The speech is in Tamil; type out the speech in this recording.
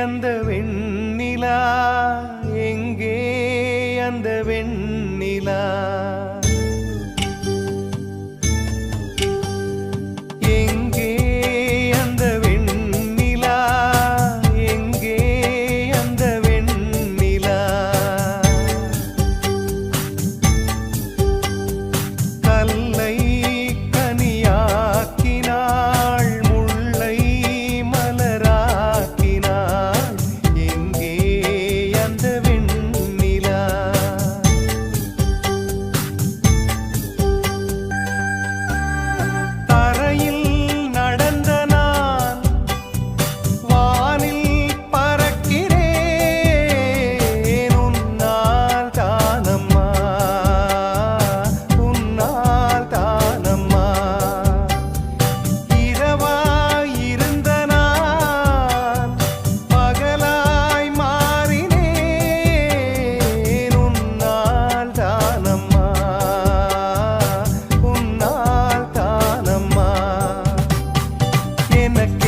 அந்த வெண்ணிலா எங்கே அந்த வெண்ணிலா எங்கே அந்த வெண்ணிலா எங்கே அந்த வெண்ணிலா கல்லை கனியாக்கினாள் முல்லை மலராக்கினாள் எங்கே அந்த வெண்ணிலா தரையில் நடந்த நான் வானில் பறக்கிறேன் உன்னால் தானம்மா உன்னால் தானம்மா இரவாய் இருந்த நான் பகலாய் மாறினேன் உன்னால் தானம்மா உன்னால் தானம்மா எனக்கு